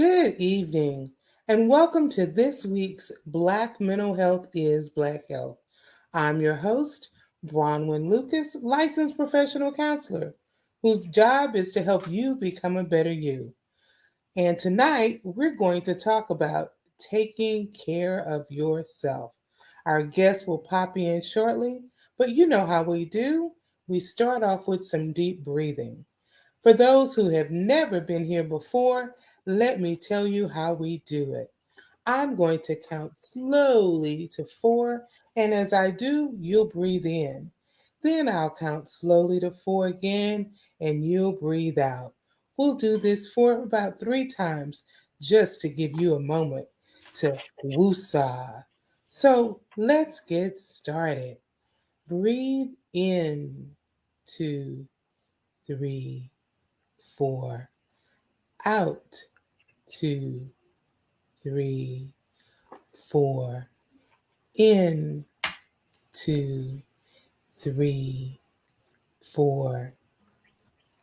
Good evening, and welcome to this week's Black Mental Health is Black Health. I'm your host, Bronwyn Lucas, licensed professional counselor, whose job is to help you become a better you. And tonight, we're going to talk about taking care of yourself. Our guest will pop in shortly, but you know how we do. We start off with some deep breathing. For those who have never been here before, let me tell you how we do it. I'm going to count slowly to four, and as I do, you'll breathe in. Then I'll count slowly to four again, and you'll breathe out. We'll do this for about 3 times just to give you a moment to woosah. So let's get started. Breathe in, 2, 3, 4. Out, 2, 3, 4. In, 2, 3, 4.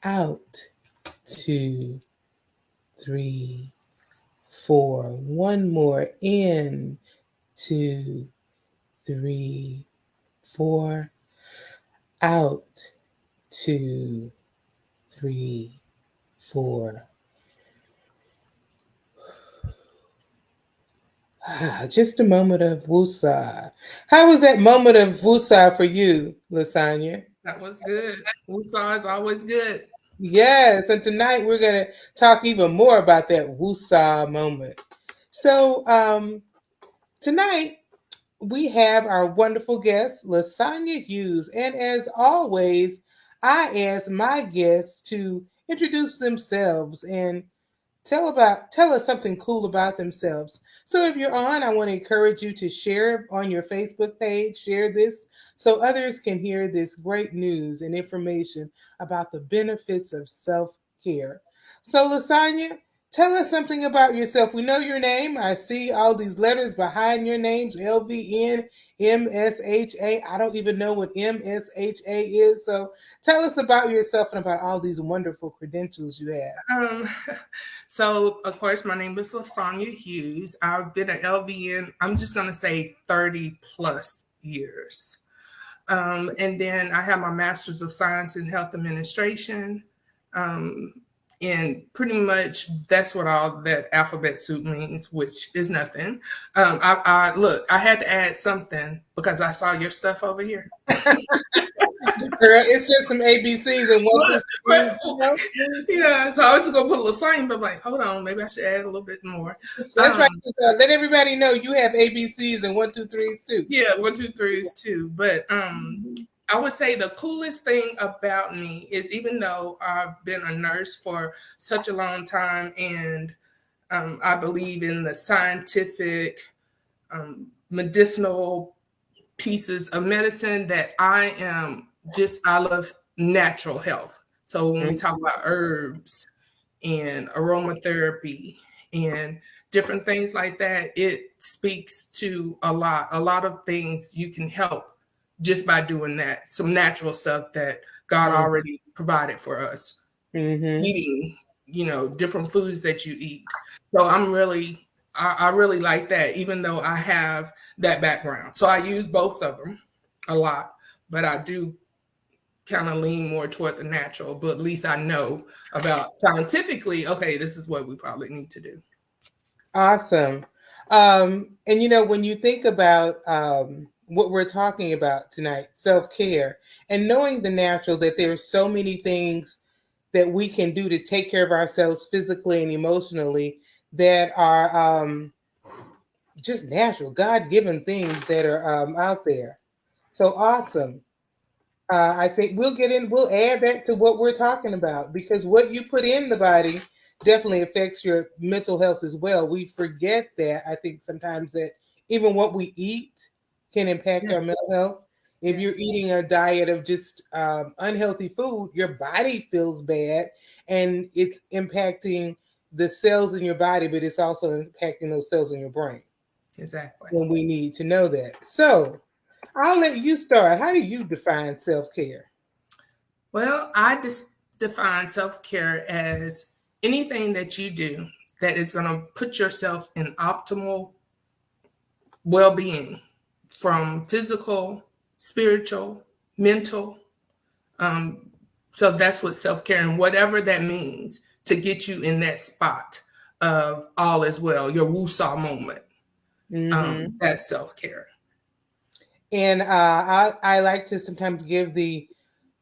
Out, 2, 3, 4. One more. In, 2, 3, 4. Out, 2, 3, 4. Just a moment of woosah. How was that moment of woosah for you, LaSonya? That was good. Woosah is always good. Yes, and tonight we're going to talk even more about that woosah moment. So, tonight we have our wonderful guest, LaSonya Hughes. And as always, I ask my guests to introduce themselves and tell us something cool about themselves. So if you're on, I want to encourage you to share on your Facebook page, share this so others can hear this great news and information about the benefits of self-care. So Lasagna, tell us something about yourself. We know your name. I see all these letters behind your names, LVN, MSHA. I don't even know what MSHA is. So tell us about yourself and about all these wonderful credentials you have. Um, so, of course, my name is LaSonya Hughes. I've been at LVN, I'm just going to say 30 plus years. And then I have my Master's of Science in Health Administration. Um, and pretty much that's what all that alphabet soup means, which is nothing. Look, I had to add something because I saw your stuff over here. Girl, it's just some ABCs and one, two, Look, three. You know? yeah, so I was gonna put LaSagne, but I'm like, hold on, maybe I should add a little bit more. That's right. Um, Let everybody know you have ABCs and one, two, threes too. yeah, 1, 2, 3 is two. But I would say the coolest thing about me is even though I've been a nurse for such a long time and I believe in the scientific, medicinal pieces of medicine that I love natural health. So when we talk about herbs and aromatherapy and different things like that, it speaks to a lot of things you can help just by doing that. Some natural stuff that God already provided for us. Mm-hmm. Eating, different foods that you eat. So I really like that, even though I have that background. So I use both of them a lot, but I do kind of lean more toward the natural, but at least I know about scientifically, okay, this is what we probably need to do. Awesome. And when you think about what we're talking about tonight, self-care, and knowing the natural, that there are so many things that we can do to take care of ourselves physically and emotionally that are just natural, God-given things that are out there. So awesome. I think we'll add that to what we're talking about because what you put in the body definitely affects your mental health as well. We forget that. I think sometimes that even what we eat can impact our Yes, mental health. If you're yes, eating a diet of just unhealthy food, your body feels bad and it's impacting the cells in your body, but it's also impacting those cells in your brain. exactly. And we need to know that. So I'll let you start. How do you define self care? Well, I just define self care as anything that you do that is going to put yourself in optimal well-being, from physical, spiritual, mental. Um, so that's what self-care, and whatever that means, to get you in that spot of all is well, your woo-saw moment. Mm-hmm. That's self-care. And I like to sometimes give the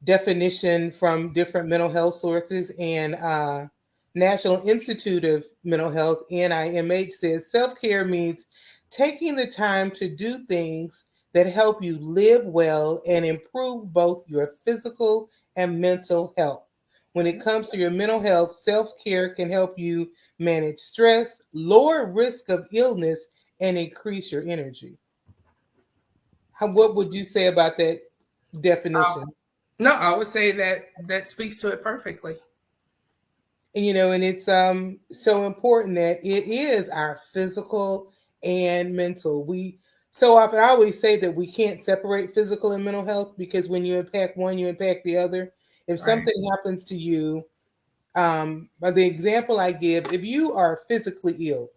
definition from different mental health sources. And National Institute of Mental Health, NIMH, says self care means taking the time to do things that help you live well and improve both your physical and mental health. When it comes to your mental health, self care can help you manage stress, lower risk of illness, and increase your energy. What would you say about that Uh, definition? no, I would say that that speaks to it perfectly. And it's so important that it is our physical and mental. We so often, I always say that we can't separate physical and mental health, because when you impact one, you impact the other. If Right. something happens to you, but the example I give, if you are physically ill,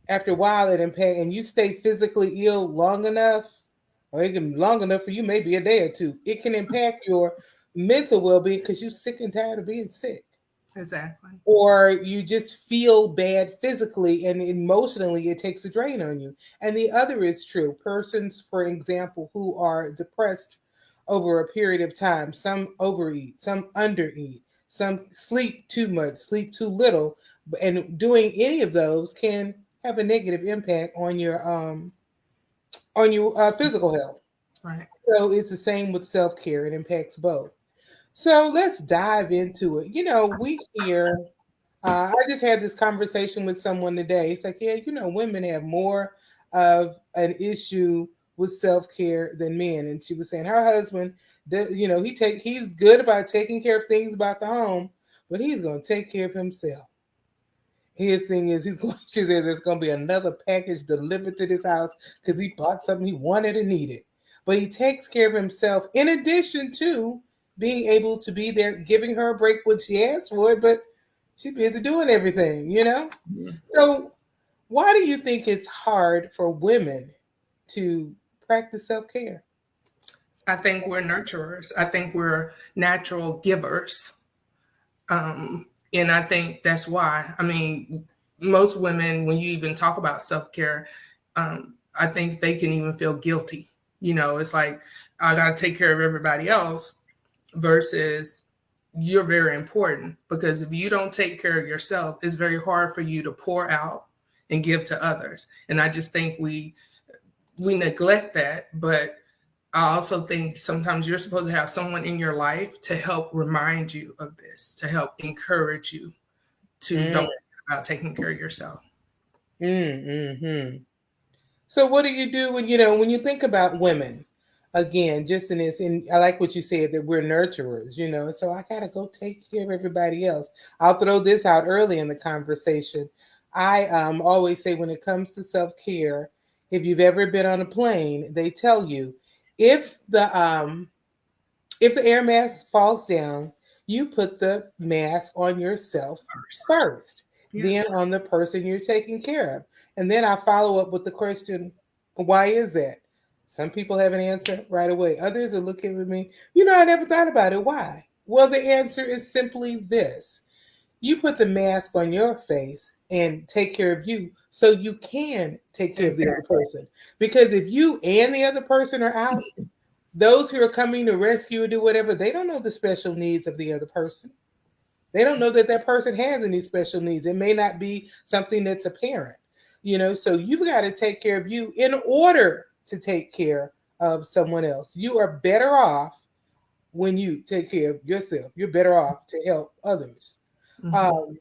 after a while it impact, and you stay physically ill long enough, or it can long enough for you, maybe a day or two, it can impact your mental well-being, because you're sick and tired of being sick, Exactly. or you just feel bad physically and emotionally, it takes a drain on you. And the other is true. Persons, for example, who are depressed over a period of time, some overeat, some undereat, some sleep too much, sleep too little, and doing any of those can have a negative impact on your physical health. Right. So it's the same with self-care. It impacts both. So let's dive into it. We hear I just had this conversation with someone today. It's like, yeah, women have more of an issue with self care than men. And she was saying her husband, he's good about taking care of things about the home, but he's going to take care of himself. His thing is, she says there's going to be another package delivered to this house because he bought something he wanted and needed. But he takes care of himself in addition to being able to be there, giving her a break when she asks for it. But she's busy doing everything. Mhm. So, why do you think it's hard for women to practice self care? I think we're nurturers. I think we're natural givers. And I think that's why. I mean, most women, when you even talk about self care, I think they can even feel guilty. It's like, I got to take care of everybody else versus you're very important, because if you don't take care of yourself, it's very hard for you to pour out and give to others. And I just think we neglect that. But I also think sometimes you're supposed to have someone in your life to help remind you of this, to help encourage you to Mm, don't forget about taking care of yourself. mm-hmm. So, what do you do when you think about women? Again, just in this, and I like what you said, that we're nurturers. So I gotta go take care of everybody else. I'll throw this out early in the conversation. I always say, when it comes to self care, if you've ever been on a plane, they tell you, if the air mask falls down, you put the mask on yourself First. first, Yeah, then on the person you're taking care of. And then I follow up with the question, why is that? Some people have an answer right away. Others are looking at me, I never thought about it. Why? Well, the answer is simply this: you put the mask on your face and take care of you so you can take care of the other exactly. person. Because if you and the other person are out, those who are coming to rescue or do whatever, they don't know the special needs of the other person. They don't know that that person has any special needs. It may not be something that's apparent. So you've got to take care of you in order to take care of someone else. You are better off when you take care of yourself. You're better off to help others. Hmm. Um,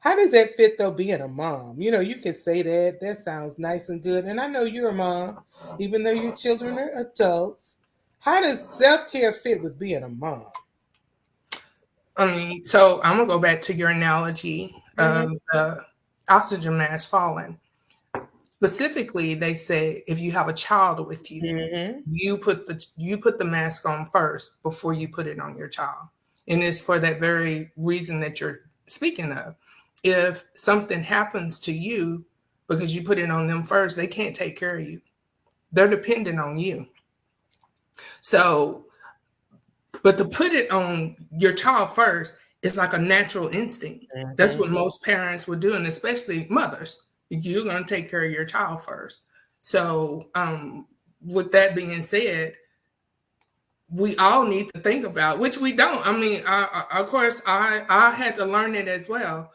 how does that fit though, being a mom? You can say that. That sounds nice and good. And I know you're a mom, even though your children are adults. How does self care fit with being a mom? I mean, so I'm gonna go back to your analogy Mm-hmm. of the oxygen mask falling. Specifically, they say if you have a child with you, Mm-hmm. you put the mask on first before you put it on your child, and it's for that very reason that you're speaking of. if something happens to you because you put it on them first, they can't take care of you. They're dependent on you. So, but to put it on your child first is like a natural instinct. That's Mm-hmm. what most parents would do, and especially mothers. You're going to take care of your child first. So, with that being said, we all need to think about, which we don't. I mean, of course, I had to learn it as well.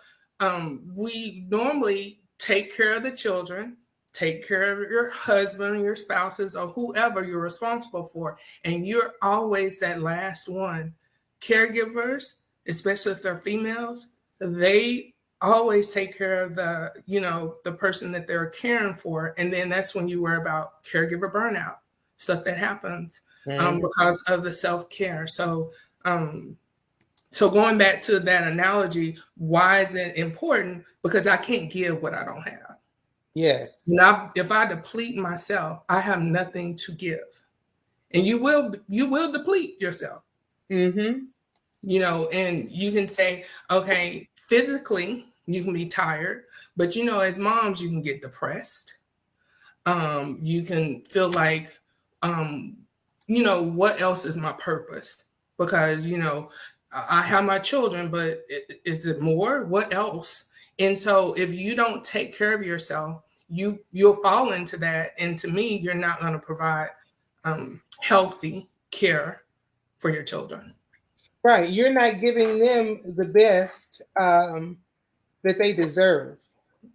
We normally take care of the children, take care of your husband, your spouses, or whoever you're responsible for, and you're always that last one. Caregivers, especially if they're females, they always take care of the person that they're caring for, and then that's when you worry about caregiver burnout, stuff that happens Mm-hmm. because of the self care. Um, so going back to that analogy, why is it important? Because I can't give what I don't have. Yes. Now, if I deplete myself, I have nothing to give, and you will deplete yourself. Mm-hmm. And you can say, okay, physically you can be tired, but as moms, you can get depressed. You can feel like, um, what else is my purpose? Because, I have my children, but is it more? What else? And so if you don't take care of yourself, you'll fall into that. And to me, you're not going to provide healthy care for your children. Right. You're not giving them the best that they deserve.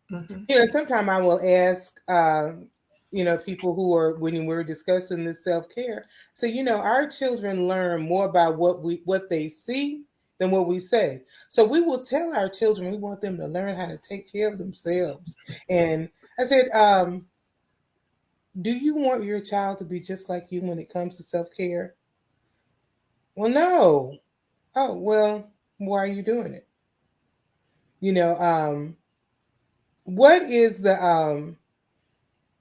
Hmm. Sometimes I will ask, people who are, when we're discussing this self care, so, our children learn more about what they see than what we say. So we will tell our children we want them to learn how to take care of themselves. And I said, do you want your child to be just like you when it comes to self care? Well, no. Oh, well, why are you doing it? You know, what is the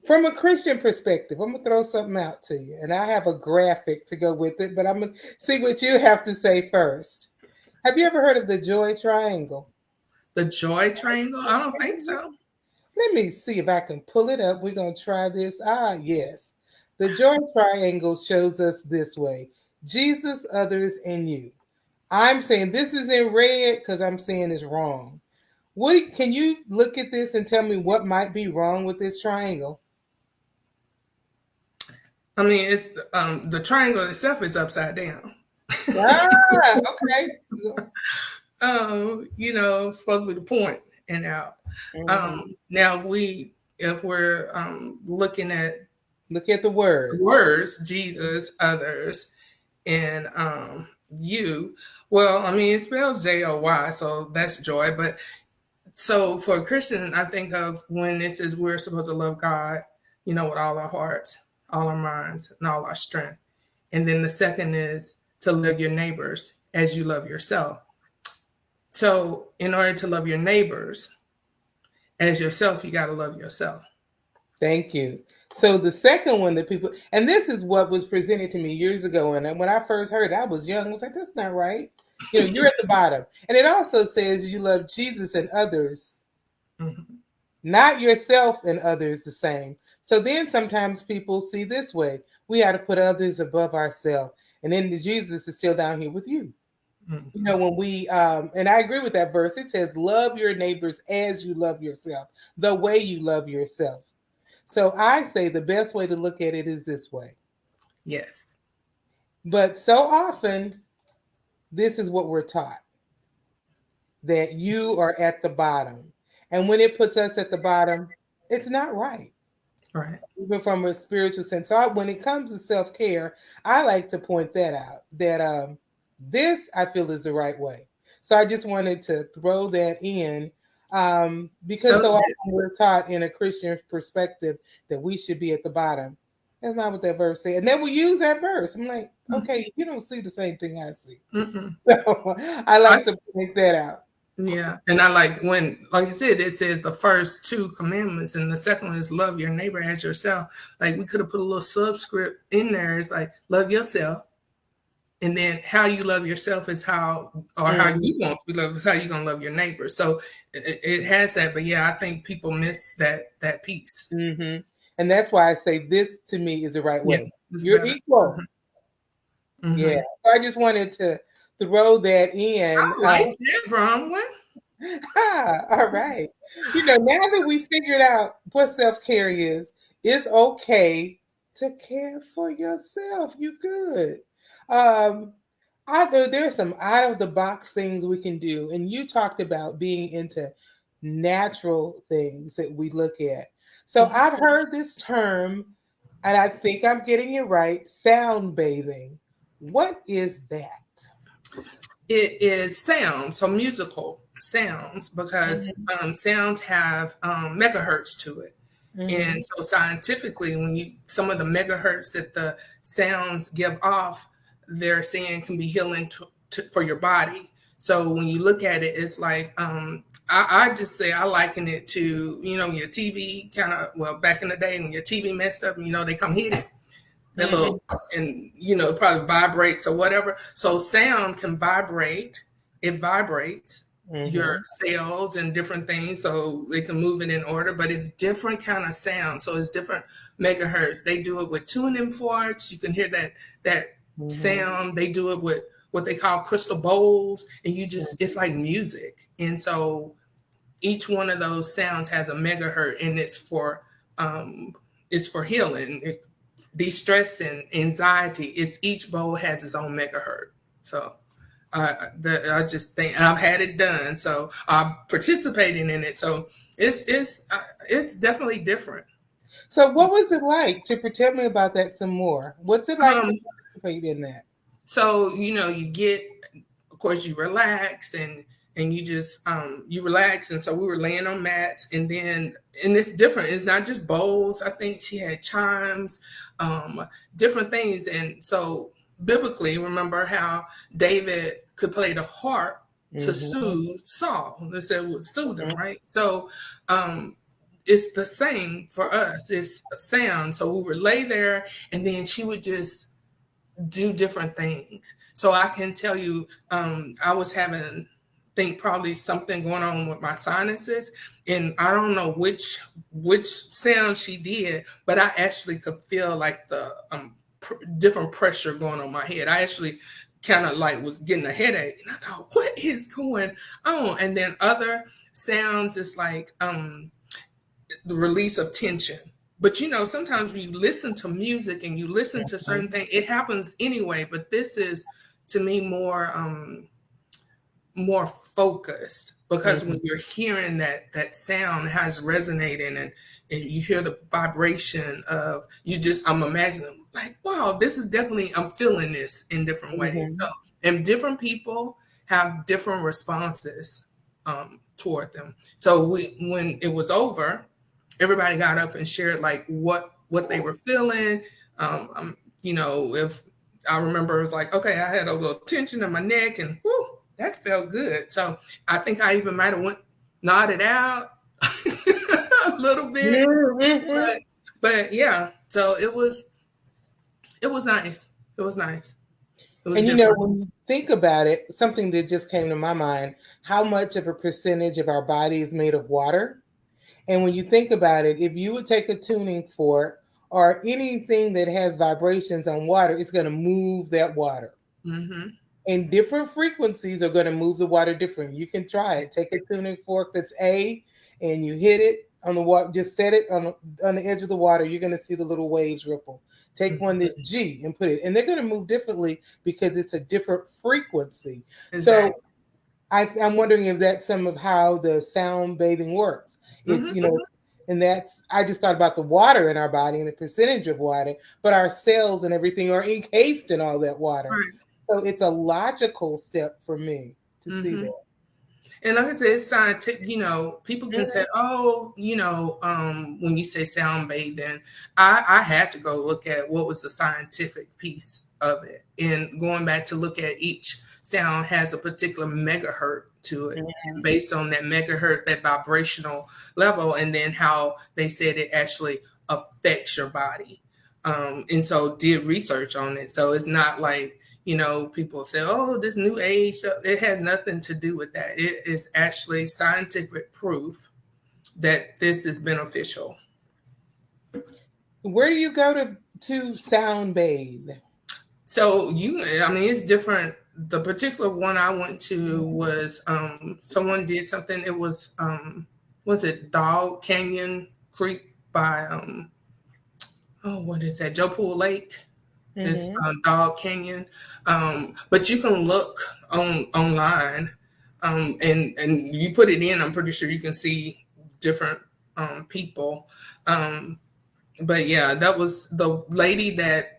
from a Christian perspective, I'm gonna throw something out to you, and I have a graphic to go with it, but I'm gonna see what you have to say first. Have you ever heard of the joy triangle? The joy triangle? I don't think so. Let me see if I can pull it up. We're gonna try this. Ah, yes. The joy triangle shows us this way: Jesus, others, and you. I'm saying this is in red because I'm saying it's wrong. What can you look at this and tell me what might be wrong with this triangle? I mean, it's the triangle itself is upside down. Ah, okay. Supposed to be the point and out. Mhm. Now if we're looking at Look at the word. words, Jesus, others, and you. Well, I mean, it spells Joy, so that's joy. But so for a Christian, I think of when it says we're supposed to love God, with all our hearts, all our minds, and all our strength. And then the second is to love your neighbors as you love yourself. So, in order to love your neighbors as yourself, you got to love yourself. Thank you. So the second one that people, and this is what was presented to me years ago, and when I first heard it, I was young. I was like, "That's not right." You're at the bottom, and it also says you love Jesus and others, Mhm. not yourself and others the same. So then sometimes people see this way: we have to put others above ourselves, and then the Jesus is still down here with you. Mhm. When we and I agree with that verse. It says, "Love your neighbors as you love yourself, the way you love yourself." So I say the best way to look at it is this way. Yes. But so often, this is what we're taught, that you are at the bottom. And when it puts us at the bottom, it's not right, Right. even from a spiritual sense. So when it comes to self care, I like to point that out, that this I feel is the right way. So I just wanted to throw that in, because That so was often good. we're taught in a Christian perspective that we should be at the bottom. That's not what that verse said. And then we use that verse. I'm like, okay, you don't see the same thing I see. Mm-mm. So I I, like to point that out. yeah. And I like when, like I said, it says the first two commandments, and the second one is love your neighbor as yourself. Like we could have put a little subscript in there. It's like, love yourself. And then how you love yourself is how, or how Mhm. you want to be loved is how you're gonna love your neighbor. So it has that, but yeah, I think people miss that piece. Mhm. And that's why I say this to me is the right Yeah, way. it's You're better. equal. Yeah. Hmm. So I just wanted to throw that in. I like that, Bronwyn. All right. Now that we figured out what self care is, it's okay to care for yourself. You good. Um, there's some out of the box things we can do, and you talked about being into natural things that we look at. So Mhm. I've heard this term, and I think I'm getting it right. Sound bathing. What is that? It is sound, so musical sounds, because Mm-hmm. sounds have megahertz to it. Mm-hmm. And so scientifically, when you some of the megahertz that the sounds give off, they're saying can be healing for your body. So when you look at it, it's like I just say I liken it to your TV kind of, well, back in the day when your TV messed up, they come hit it, that Mm-hmm. little, and probably vibrates or whatever. So sound can vibrate. It vibrates your Mm-hmm. cells and different things, so they can move it in order. But it's different kind of sound, so it's different megahertz. They do it with tuning forks. You can hear that Mm-hmm. sound. They do it with what they call crystal bowls, and it's like music. And so each one of those sounds has a megahertz, and um, it's for healing, de-stress and anxiety. It's each bowl has its own megahertz. So I just think I've had it done, so I'm participating in it. So it's definitely different. So, what was it like tell me about that some more? What's it like to Um, participate in that? so you get, of course, you relax, and you relax. And so we were laying on mats, and it's different. It's not just bowls. I think she had chimes, um different things. And so biblically, remember how David could play the harp to Mm-hmm. soothe Saul. They said it would soothe him, right? So um it's the same for us. It's a sound. So we would lay there, and then she would just do different things. So I can tell you, I was having, think probably something going on with my sinuses, and I don't know which sound she did, but I actually could feel like the different pressure going on my head. I actually kind of like was getting a headache, and I thought, what is going on? And then other sounds is like the release of tension. But sometimes when you listen to music and you listen to certain things, it happens anyway. But this is, to me, more focused, because Mm-hmm. when you're hearing that sound has resonating, and you hear the vibration of, I'm imagining like, wow, this is definitely, I'm feeling this in different ways. So, Mm-hmm. and different people have different responses toward them. So when it was over, everybody got up and shared like what they were feeling. If I remember, it was like, okay, I had a little tension in my neck, and whew, that felt good. So I think I even might have went nodded out a little bit, Mm-hmm. but yeah. So it was nice. It was nice. It was And different. when you think about it, something that just came to my mind: how much of a percentage of our body is made of water? And when you think about it, if you would take a tuning fork or anything that has vibrations on water, it's going to move that water. Mm-hmm. And different frequencies are going to move the water different. You can try it. Take a tuning fork that's A, and you hit it on the water. Just set it on the edge of the water. You're going to see the little waves ripple. Take one that's G and put it, and they're going to move differently because it's a different frequency. So Exactly. I'm wondering if that's some of how the sound bathing works. It's, Mm-hmm. and that's, I just thought about the water in our body and the percentage of water, but our cells and everything are encased in all that water. Right. So it's a logical step for me to see Mm-hmm. that. And like I said, it's scientific. People can say, Mhm. "Oh, when you say sound bathing," I had to go look at what was the scientific piece of it, and going back to look at each sound has a particular megahertz to it, and based on that megahertz, that vibrational level, and then how they said it actually affects your body. And so did research on it. So it's not like People say, oh, this new age, it has nothing to do with that. It is actually scientific proof that this is beneficial. Where do you go to sound bathe? So I mean, it's different. The particular one I went to was someone did something. It was it Dog Canyon Creek by oh, what is that? Joe Pool Lake is Mm-hmm. Dog Canyon. But you can look online, and you put it in. I'm pretty sure you can see different people. Um, but yeah, that was the lady that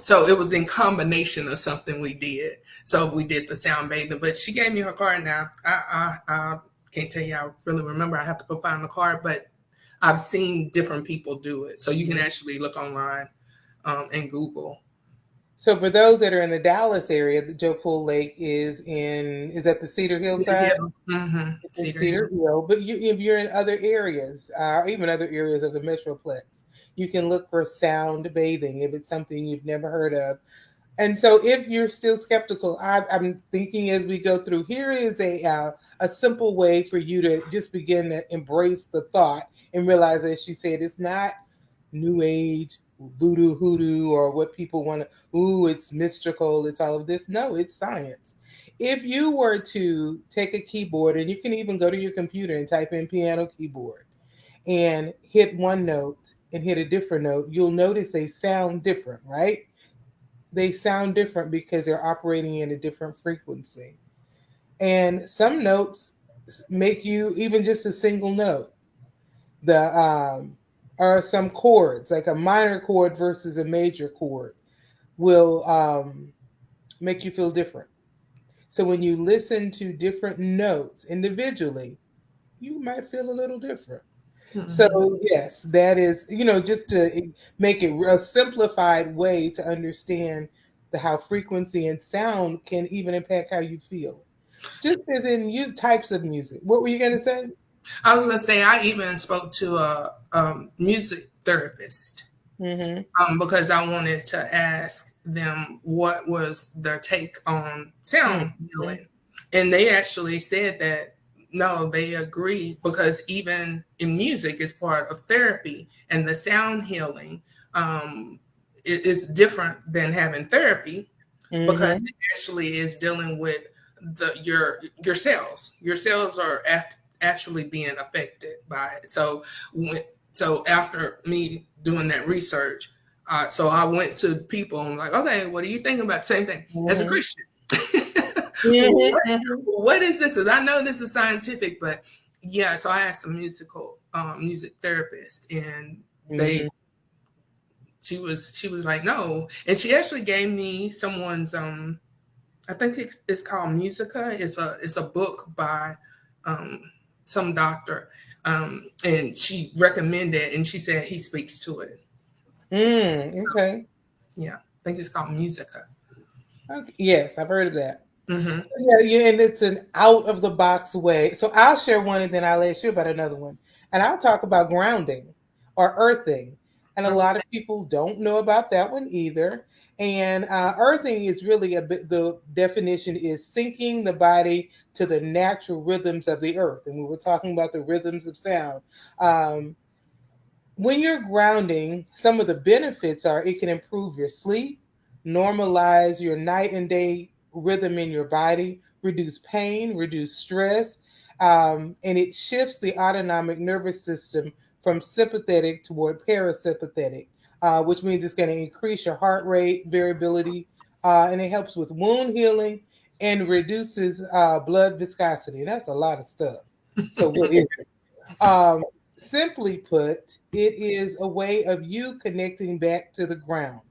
so it was in combination of something we did. So we did the sound bathing, but she gave me her card now. I can't tell you, I really remember. I have to go find the card, but I've seen different people do it. So you can actually look online and Google. So for those that are in the Dallas area, the Joe Pool Lake is at the Cedar Hill Cedar side. Hill. Mm-hmm. It's in Cedar Cedar Hill. Hill, but if you're in other areas, or even other areas of the Metroplex, you can look for sound bathing if it's something you've never heard of. And so, if you're still skeptical, I'm thinking as we go through, here is a simple way for you to just begin to embrace the thought and realize, as she said, it's not new age voodoo hoodoo or what people want to. Ooh, it's mystical. It's all of this. No, it's science. If you were to take a keyboard, and you can even go to your computer and type in piano keyboard and hit one note and hit a different note, you'll notice they sound different, right? They sound different because they're operating in a different frequency. And some notes make you even just a single note. The Are some chords like a minor chord versus a major chord will make you feel different. So when you listen to different notes individually, you might feel a little different. So Mm-hmm. yes, that is, just to make it a simplified way to understand how frequency and sound can even impact how you feel. Just as in you types of music. What were you gonna say? I was gonna say I even spoke to a music therapist Mm-hmm. because I wanted to ask them what was their take on sound Mm-hmm. healing. And they actually said that no, they agree because even in music is part of therapy and the sound healing um, is different than having therapy because Mm-hmm. it actually is dealing with your cells. Your cells are actually being affected by it. So after me doing that research, so I went to people and like, okay, what are you thinking about? Same thing as a Mm-hmm. Christian. what, Mm-hmm. what is this? Because I know this is scientific, but yeah. So I asked a music therapist, and they Mm-hmm. she was like, no, and she actually gave me someone's I think it's called Musica. It's a book by um, some doctor, and she recommended, and she said he speaks to it. Okay. Yeah, I think it's called Musica. Okay. Yes, I've heard of that. Hmm. So yeah, yeah, and it's an out of the box way. So I'll share one and then I'll ask you about another one. And I'll talk about grounding or earthing. And a lot of people don't know about that one either. And earthing is really a bit, the definition is sinking the body to the natural rhythms of the earth. And we were talking about the rhythms of sound. Um, when you're grounding, some of the benefits are it can improve your sleep, normalize your night and day rhythm in your body, reduce pain, reduce stress, and it shifts the autonomic nervous system from sympathetic toward parasympathetic, which means it's going to increase your heart rate variability, and it helps with wound healing and reduces blood viscosity. And that's a lot of stuff. So, what is it? Um, Simply put, it is a way of you connecting back to the ground.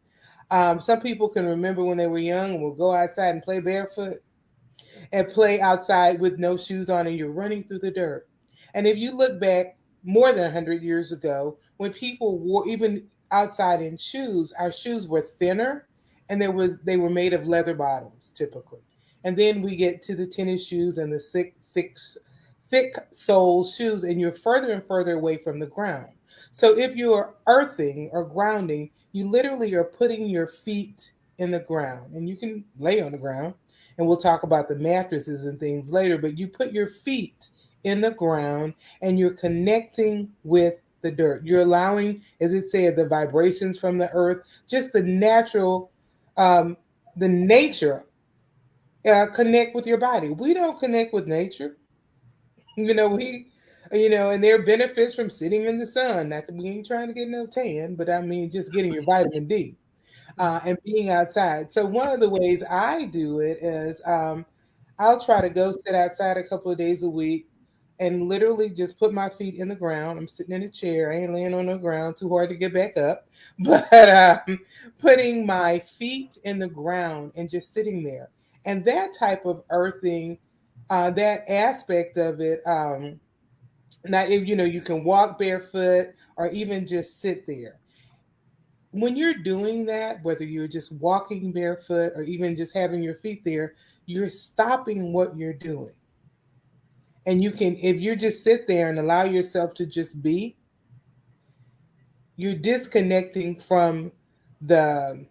Some people can remember when they were young and will go outside and play barefoot and play outside with no shoes on and you're running through the dirt. And if you look back more than 100 years ago, when people wore even outside in shoes, our shoes were thinner and they were made of leather bottoms typically. And then we get to the tennis shoes and the thick sole shoes and you're further and further away from the ground. So if you're earthing or grounding, you literally are putting your feet. in the ground, and you can lay on the ground, and we'll talk about the mattresses and things later, but you put your feet in the ground and you're connecting with the dirt. You're allowing, as it said, the vibrations from the earth, just the natural, um, the nature, connect with your body. We don't connect with nature. And there are benefits from sitting in the sun. Not that we ain't trying to get no tan, but I mean just getting your vitamin D, and being outside. So one of the ways I do it is, I'll try to go sit outside a couple of days a week and literally just put my feet in the ground. I'm sitting in a chair. I ain't laying on the ground, too hard to get back up. But putting my feet in the ground and just sitting there. And that type of earthing, that aspect of it, now, if you can walk barefoot or even just sit there. When you're doing that, whether you're just walking barefoot or even just having your feet there, you're stopping what you're doing. And you can, if you just sit there and allow yourself to just be, you're disconnecting from the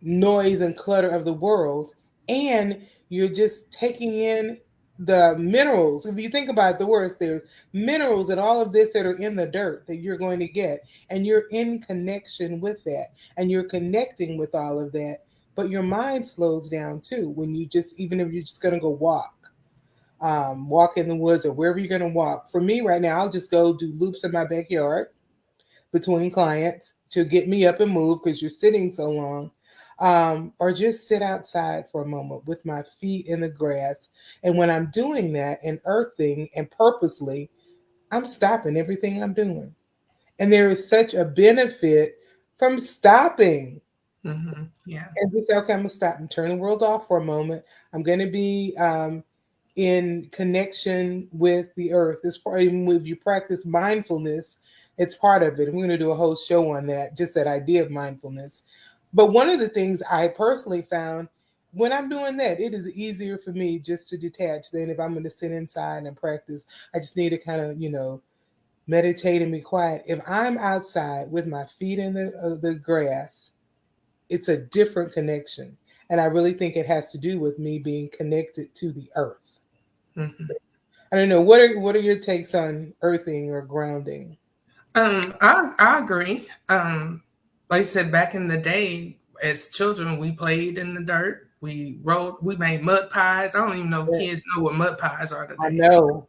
noise and clutter of the world, and you're just taking in the minerals. If you think about the words, there minerals and all of this that are in the dirt that you're going to get, and you're in connection with that, and you're connecting with all of that. But your mind slows down too when you just, even if you're just going to go walk in the woods or wherever you're going to walk. For me right now, I'll just go do loops in my backyard between clients to get me up and move because you're sitting so long. Or just sit outside for a moment with my feet in the grass. And when I'm doing that and earthing and purposely, I'm stopping everything I'm doing. And there is such a benefit from stopping. Yeah. And just say, okay, I'm gonna stop and turn the world off for a moment. I'm gonna be, in connection with the earth. It's part, even if you practice mindfulness, it's part of it. And we're gonna do a whole show on that, just that idea of mindfulness. But one of the things I personally found when I'm doing that, it is easier for me just to detach than if I'm going to sit inside and practice. I just need to kind of, meditate and be quiet. If I'm outside with my feet in the grass, it's a different connection. And I really think it has to do with me being connected to the earth. Mm-hmm. I don't know. What are your takes on earthing or grounding? I agree. Like I said, back in the day, as children, we played in the dirt. We made mud pies. I don't even know if Yeah, kids know what mud pies are I today. know.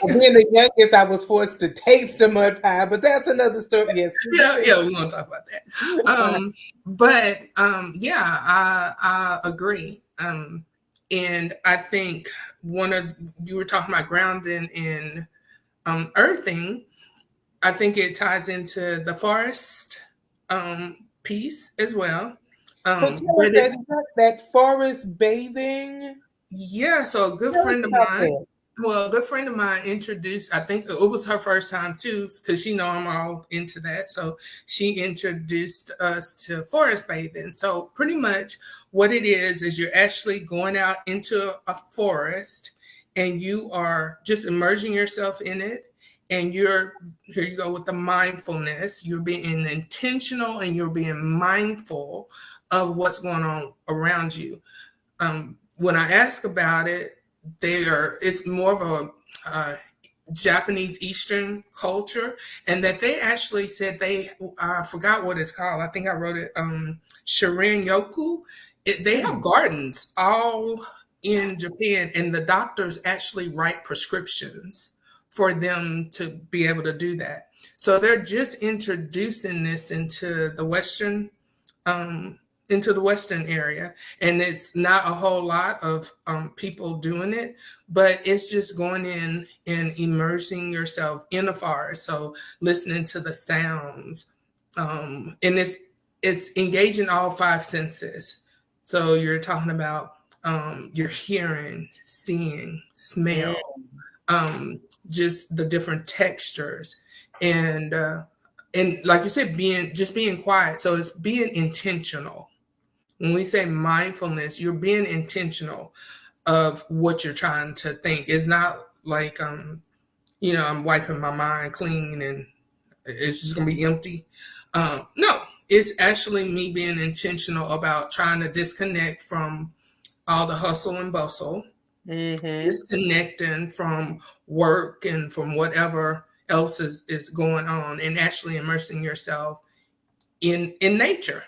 Being the youngest, I was forced to taste the mud pie, but that's another story. Yes, we Yeah, did. yeah, we won't talk about that. But yeah, I agree. And I think one of you were talking about grounding and earthing. I think it ties into the forest piece as well. So tell us But that it that forest bathing. Yeah, so a good Tell us friend of about mine, that. well, a good friend of mine introduced, I think it was her first time too, because she know I'm all into that. So she introduced us to forest bathing. So pretty much what it is you're actually going out into a forest and you are just immersing yourself in it. And here you go with the mindfulness. You're being intentional and you're being mindful of what's going on around you. When I ask about it, it's more of a Japanese Eastern culture, and that they actually said I forgot what it's called. I think I wrote it. Shirin Yoku. They have Hmm. gardens all in Japan, and the doctors actually write prescriptions for them to be able to do that. So they're just introducing this um, into the Western area. And it's not a whole lot of people doing it, but it's just going in and immersing yourself in the forest. So listening to the sounds, and it's engaging all five senses. So you're talking about your hearing, seeing, Mm. smell, um, just the different textures, and uh, and like you said, being quiet. So it's being intentional. When we say mindfulness, you're being intentional of what you're trying to think. It's not like I'm wiping my mind clean and it's just gonna be empty. No, it's actually me being intentional about trying to disconnect from all the hustle and bustle, Mm-hmm. disconnecting from work and from whatever else is going on, and actually immersing yourself in nature.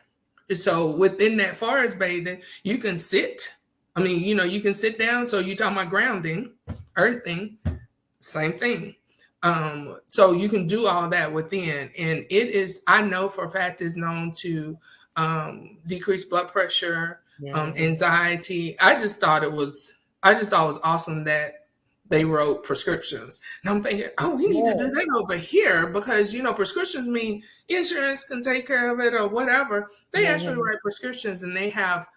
So within that forest bathing, you can sit. I mean, you can sit down. So you talking about grounding, earthing, same thing. So you can do all that within, and it is. I know for a fact is known to decrease blood pressure, Mm-hmm. anxiety. I just thought it was awesome that they wrote prescriptions. And I'm thinking, oh, we need to do Yeah. that over here because prescriptions mean insurance can take care of it or whatever. They actually Mm-hmm. write prescriptions and they have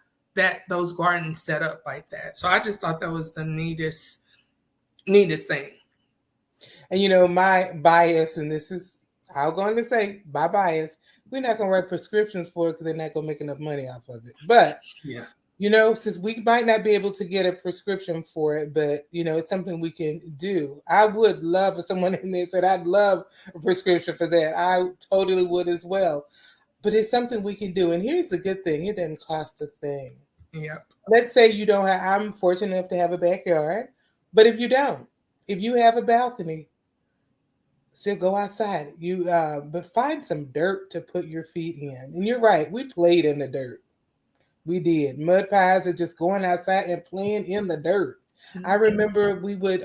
those gardens set up like that. So I just thought that was the neatest thing. And my bias, and this is I'm going to say my bias. We're not going to write prescriptions for it because they're not going to make enough money off of it. But Yeah. since we might not be able to get a prescription for it, but it's something we can do. I would love if someone in there said, I'd love a prescription for that. I totally would as well. But it's something we can do. And here's the good thing, it doesn't cost a thing. Yep. Let's say you don't have, I'm fortunate enough to have a backyard, but if you don't, if you have a balcony, still go outside. But find some dirt to put your feet in. And you're right, we played in the dirt. We did. Mud pies are just going outside and playing in the dirt. I Mhm. remember we would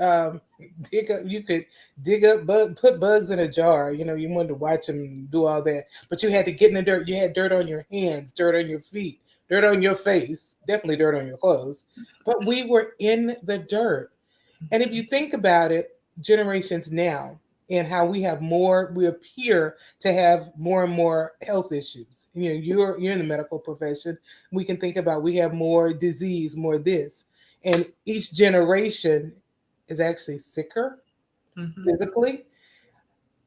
dig up. You could dig up, put bugs in a jar. You wanted to watch them do all that, but you had to get in the dirt. You had dirt on your hands, dirt on your feet, dirt on your face, definitely dirt on your clothes. But we were in the dirt. And if you think about it, generations now and how we appear to have more and more health issues. You're in the medical profession. We can think about we have more disease, more this, and each generation is actually sicker Mhm. physically.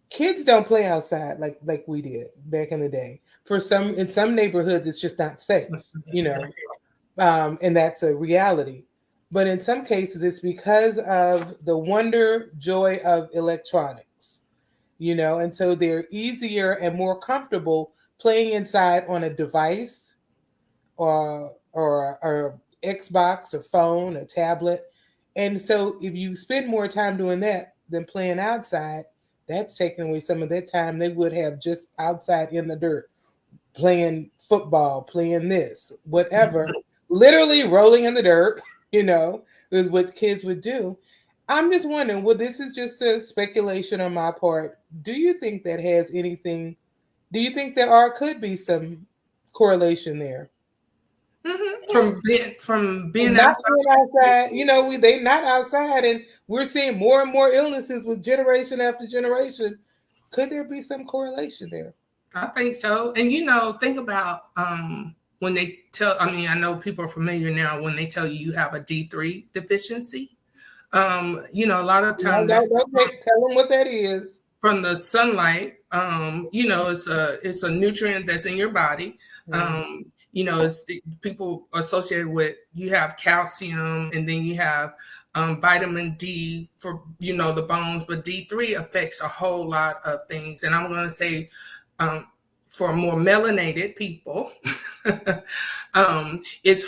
Kids don't play outside like we did back in the day. In some neighborhoods, it's just not safe. You know, and that's a reality. But in some cases, it's because of the wonder joy of electronics, and so they're easier and more comfortable playing inside on a device or Xbox or phone or tablet. And so if you spend more time doing that than playing outside, that's taking away some of that time they would have just outside in the dirt playing football, playing this, whatever, literally rolling in the dirt, is what kids would do. I'm just wondering, well, this is just a speculation on my part. Do you think that has anything? Do you think there could be some correlation there? From being Not outside. being outside, they not outside, and we're seeing more and more illnesses with generation after generation. Could there be some correlation there? I think so. And think about when they tell. I mean, I know people are familiar now when they tell you have a D3 deficiency. A lot of No, time no, that's okay. Tell them what that is. from the sunlight. It's a nutrient that's in your body. Mm, People associated with you have calcium, and then you have vitamin D for the bones, but D3 affects a whole lot of things. And I'm going to say, um, for more melanated people, it's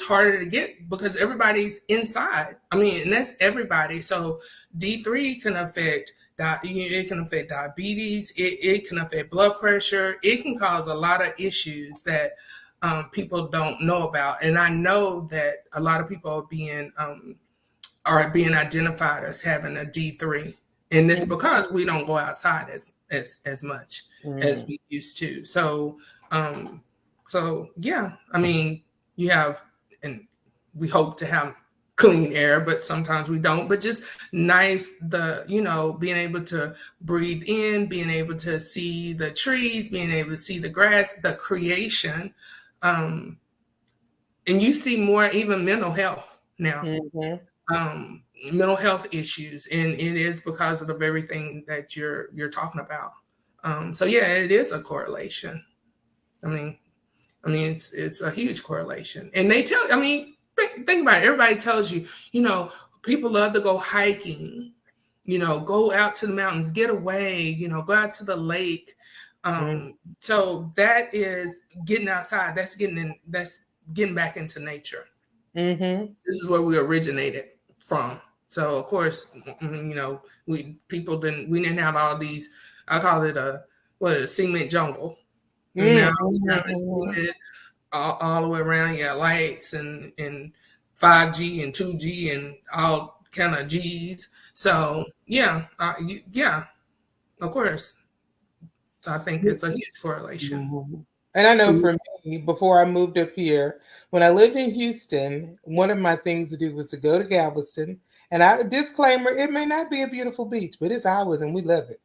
harder to get because everybody's inside. I mean, and that's everybody. So D3 can affect that. It can affect diabetes. It can affect blood pressure. It can cause a lot of issues that people don't know about. And I know that a lot of people are being identified as having a D3, and it's mm, because we don't go outside as much as mm, we used to. Um, so yeah, I mean, you have, and we hope to have clean air, but sometimes we don't. But just nice, being able to breathe in, being able to see the trees, being able to see the grass, the creation, um, and you see more even mental health now, mhm. um, mental health issues, and it is because of the very thing that you're talking about. So yeah, it is a correlation. I mean, it's a huge correlation, and they tell. I mean, think about it. Everybody tells you, people love to go hiking. Go out to the mountains, get away. Go out to the lake. Mm. So that is getting outside. That's getting back into nature. Mm-hmm. This is where we originated from. So of course, we didn't have all these. I call it a what is it, cement jungle. And now we have Mm-hmm. it Mm-hmm. cemented all the way around. You got lights and 5G and 2G and all kind of G's. So yeah, yeah, of course, I think it's a huge correlation. Mhm. And I know for me, before I moved up here, when I lived in Houston, one of my things to do was to go to Galveston. And I disclaimer, it may not be a beautiful beach, but it's ours and we love it.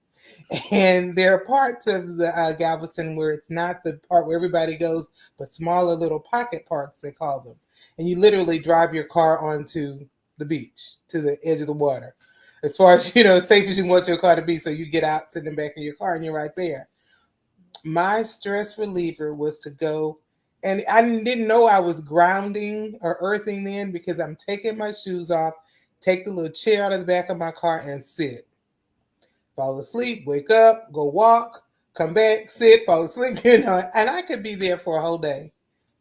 And there are parts of the Galveston where it's not the part where everybody goes, but smaller little pocket parks, they call them. And you literally drive your car onto the beach, to the edge of the water. As far as, as safe as you want your car to be. So you get out, sit in the back of your car, and you're right there. My stress reliever was to go, and I didn't know I was grounding or earthing then because I'm taking my shoes off, take the little chair out of the back of my car and sit. Fall asleep, wake up, go walk, come back, sit, fall asleep, and I could be there for a whole day,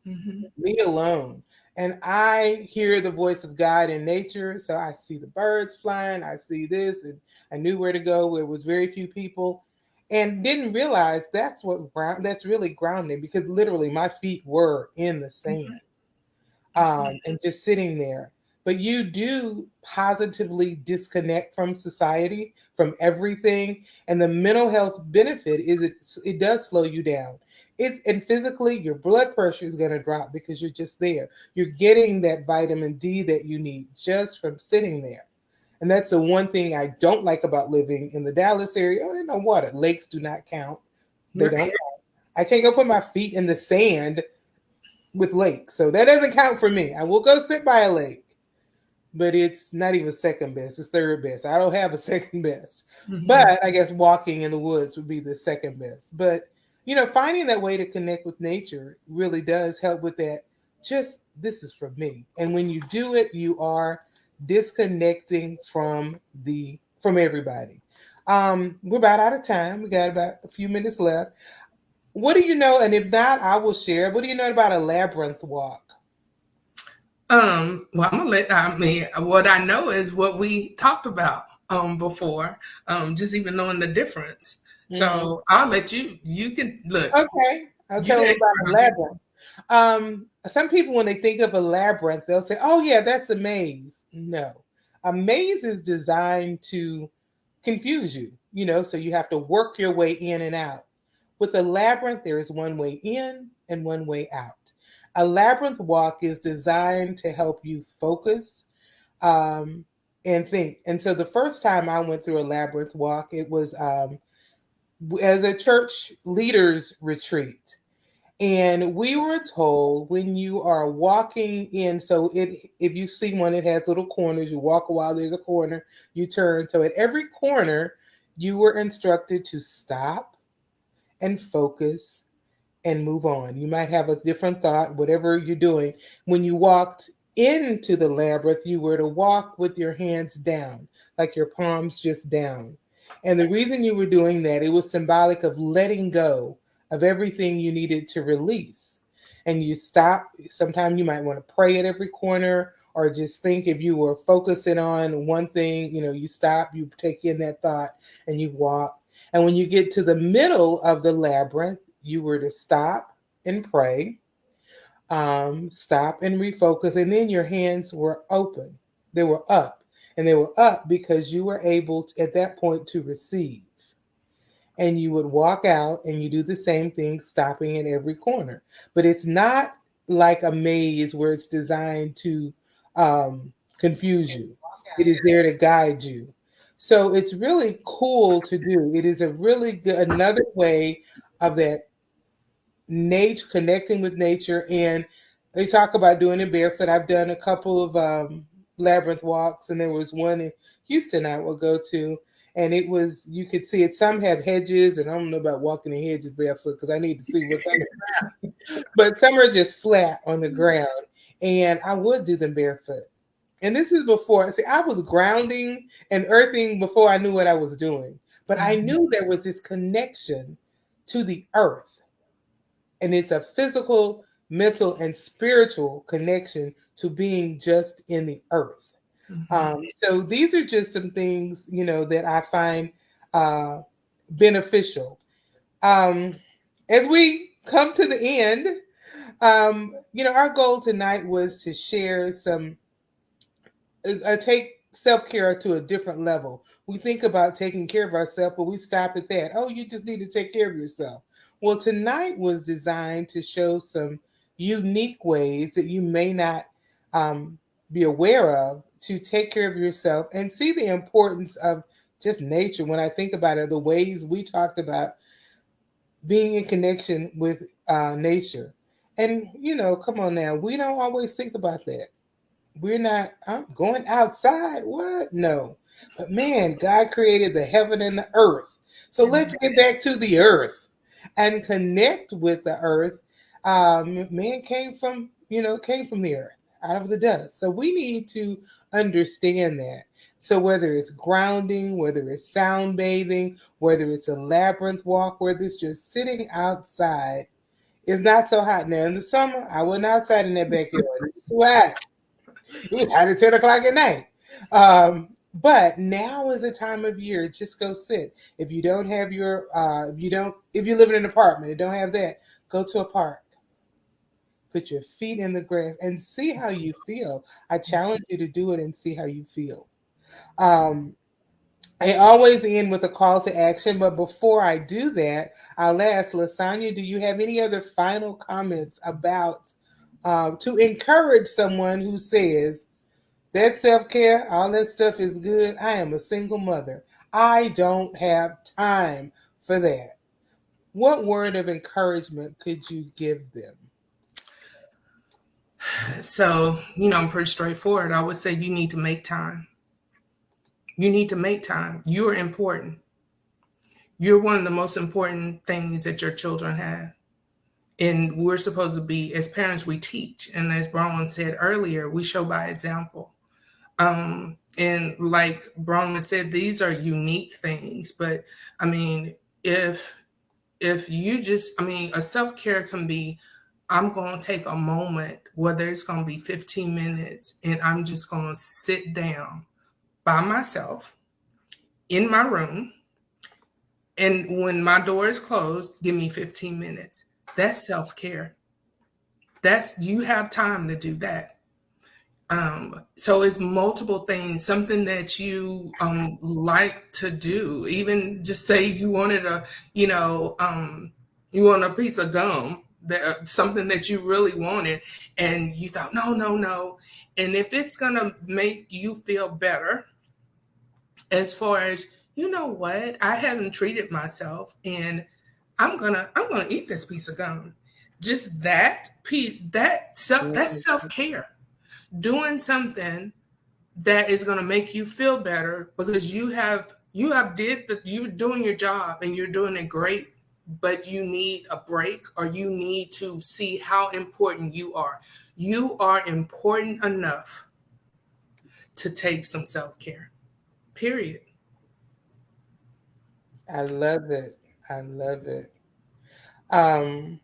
Mm-hmm. me alone. And I hear the voice of God in nature. So I see the birds flying, I see this, and I knew where to go where it was very few people. And didn't realize that's really grounding because literally my feet were in the sand, and just sitting there. But you do positively disconnect from society, from everything, and the mental health benefit is it does slow you down. It's and physically your blood pressure is going to drop because you're just there. You're getting that vitamin D that you need just from sitting there. And that's the one thing I don't like about living in the Dallas area. Oh, no water. Lakes do not count. They don't. I can't go put my feet in the sand with lakes. So that doesn't count for me. I will go sit by a lake, but it's not even second best. It's third best. I don't have a second best. Mm-hmm. But I guess walking in the woods would be the second best. But, finding that way to connect with nature really does help with that. Just this is for me. And when you do it, you are disconnecting from everybody. We're about out of time. We got about a few minutes left. What do you know? And if not, I will share. What do you know about a labyrinth walk? Well, I'm gonna let. I mean, what I know is what we talked about before. Just even knowing the difference. Mhm. So I'll let you. You can look. Okay, I'll You tell the them expert about a on this. labyrinth. Some people, when they think of a labyrinth, they'll say, "Oh yeah, that's a maze." No, a maze is designed to confuse you. So you have to work your way in and out. With a labyrinth, there is one way in and one way out. A labyrinth walk is designed to help you focus, um, and think. And so the first time I went through a labyrinth walk, it was as a church leaders retreat. And we were told when you are walking in, so if you see one, it has little corners. You walk a while, there's a corner, you turn. So at every corner, you were instructed to stop and focus and move on. You might have a different thought, whatever you're doing. When you walked into the labyrinth, you were to walk with your hands down, like your palms just down. And the reason you were doing that, it was symbolic of letting go of everything you needed to release. And you stop. Sometimes you might want to pray at every corner or just think if you were focusing on one thing, you stop, you take in that thought and you walk. And when you get to the middle of the labyrinth, you were to stop and pray, stop and refocus, and then your hands were open. They were up, and they were up because you were able to, at that point to receive. And you would walk out and you do the same thing, stopping at every corner. But it's not like a maze where it's designed to confuse you, it is there to guide you. So it's really cool to do. It is a really good, another way of that nature, connecting with nature. And they talk about doing it barefoot. I've done a couple of labyrinth walks, and there was one in Houston I will go to, and it was, you could see it. Some have hedges, and I don't know about walking in hedges barefoot because I need to see what's under, but some are just flat on the ground, and I would do them barefoot. And this is before, see, I was grounding and earthing before I knew what I was doing. But I Mhm. knew there was this connection to the earth. And it's a physical, mental, and spiritual connection to being just in the earth. Mm-hmm. So these are just some things, that I find uh, beneficial. Um, as we come to the end, our goal tonight was to share some take self care to a different level. We think about taking care of ourselves, but we stop at that. Oh, you just need to take care of yourself. Well, tonight was designed to show some unique ways that you may not um, be aware of to take care of yourself and see the importance of just nature. When I think about it, the ways we talked about being in connection with nature. And, come on now, we don't always think about that. We're not, I'm going outside. What? No. But man, God created the heaven and the earth. So let's get back to the earth and connect with the earth. Man came from the earth, out of the dust. So we need to understand that. So whether it's grounding, whether it's sound bathing, whether it's a labyrinth walk, whether it's just sitting outside, it's not so hot now. In the summer, I wasn't outside in that backyard. It was too hot. It was hot at 10 o'clock at night. But now is a time of year. Just go sit. If you don't have if you live in an apartment and don't have that, go to a park. Put your feet in the grass and see how you feel. I challenge you to do it and see how you feel. Um, I always end with a call to action, but before I do that, I'll ask LaSonya, do you have any other final comments about to encourage someone who says, that self care, all that stuff is good. I am a single mother. I don't have time for that. What word of encouragement could you give them? So, I'm pretty straightforward. I would say you need to make time. You need to make time. You're important. You're one of the most important things that your children have. And we're supposed to be, as parents, we teach. And as Bronwyn said earlier, we show by example. And like Bronwyn said, these are unique things. But I mean, if you just, a self-care can be, I'm going to take a moment, whether it's going to be 15 minutes, and I'm just going to sit down by myself in my room. And when my door is closed, give me 15 minutes. That's self-care. You have time to do that. So it's multiple things, something that you like to do. Even just say you wanted you know, you want a piece of gum, that something that you really wanted, and you thought, no, no, no. And if it's gonna make you feel better, as far as, you know what, I haven't treated myself, and I'm gonna eat this piece of gum. Just that piece, that's self care, doing something that is going to make you feel better because you're doing your job and you're doing it great, but you need a break, or you need to see how important you are. You are important enough to take some self-care, period. I love it. I love it. Um,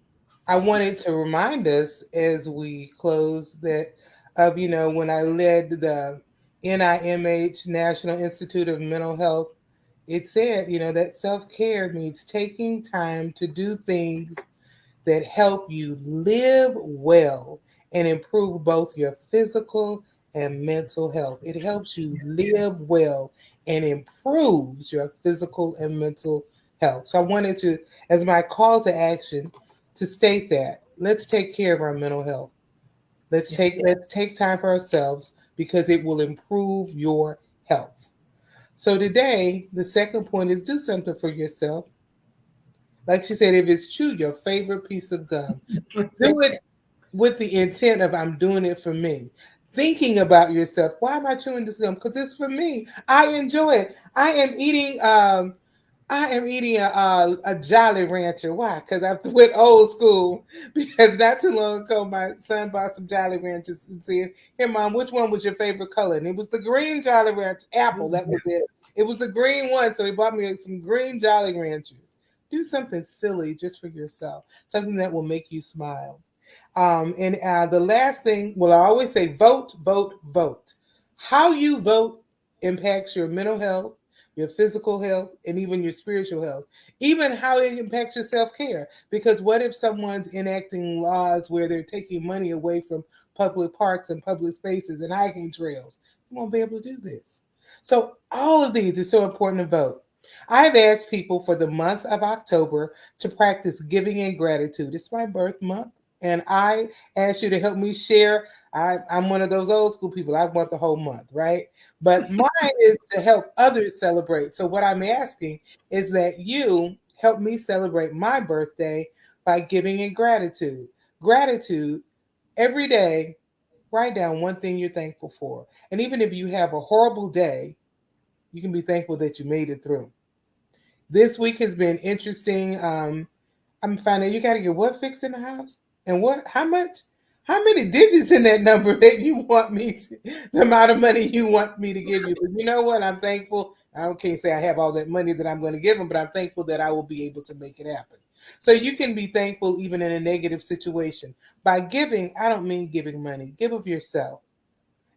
I wanted to remind us as we close that when I led the NIMH National Institute of Mental Health, it said, that self care means taking time to do things that help you live well and improve both your physical and mental health. It helps you live well and improves your physical and mental health. So I wanted to, as my call to action, to state that let's take care of our mental health. Yeah. Let's take time for ourselves because it will improve your health. So today, the second point is do something for yourself. Like she said, if it's true, your favorite piece of gum, do it with the intent of I'm doing it for me. Thinking about yourself. Why am I chewing this gum? Because it's for me. I enjoy it. I am eating a Jolly Rancher. Why? Because I went old school. Because not too long ago, my son bought some Jolly Ranchers and said, "Here, Mom, which one was your favorite color?" And it was the green Jolly Rancher apple. That was it. It was the green one. So he bought me some green Jolly Ranchers. Do something silly just for yourself, something that will make you smile. And the last thing, well, I always say vote, vote, vote. How you vote impacts your mental health, your physical health, and even your spiritual health. Even how it impacts your self care. Because what if someone's enacting laws where they're taking money away from public parks and public spaces and hiking trails? You won't be able to do this. So, all of these is so important to vote. I've asked people for the month of October to practice giving and gratitude. It's my birth month. And I ask you to help me share. I'm one of those old school people. I want the whole month, right? But mine is to help others celebrate. So, what I'm asking is that you help me celebrate my birthday by giving in gratitude. Gratitude every day, write down one thing you're thankful for. And even if you have a horrible day, you can be thankful that you made it through. This week has been interesting. I'm finding you got to get what fixed in the house and what, how much, how many digits in that number that you want me to, the amount of money you want me to give you. But you know what? I'm thankful. Can't say I have all that money that I'm going to give them, but I'm thankful that I will be able to make it happen. So you can be thankful even in a negative situation. By giving, I don't mean giving money. Give of yourself.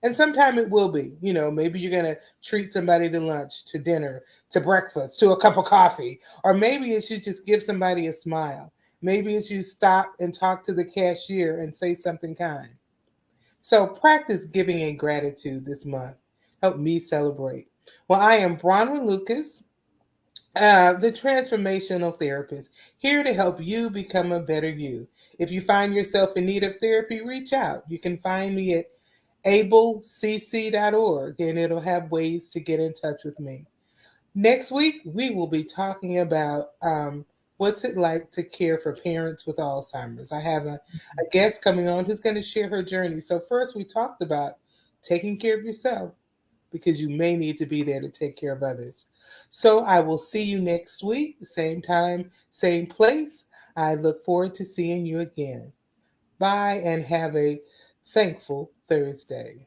And sometime it will be, maybe you're going to treat somebody to lunch, to dinner, to breakfast, to a cup of coffee. Or maybe it's you just give somebody a smile. Maybe it's you stop and talk to the cashier and say something kind. So practice giving and gratitude this month. Help me celebrate. Well, I am Bronwyn Lucas, the transformational therapist, here to help you become a better you. If you find yourself in need of therapy, reach out. You can find me at ablecc.org, and it'll have ways to get in touch with me. Next week, we will be talking about what's it like to care for parents with Alzheimer's. I have a guest coming on who's going to share her journey. So, first, we talked about taking care of yourself because you may need to be there to take care of others. So, I will see you next week, same time, same place. I look forward to seeing you again. Bye and have a thankful Thursday.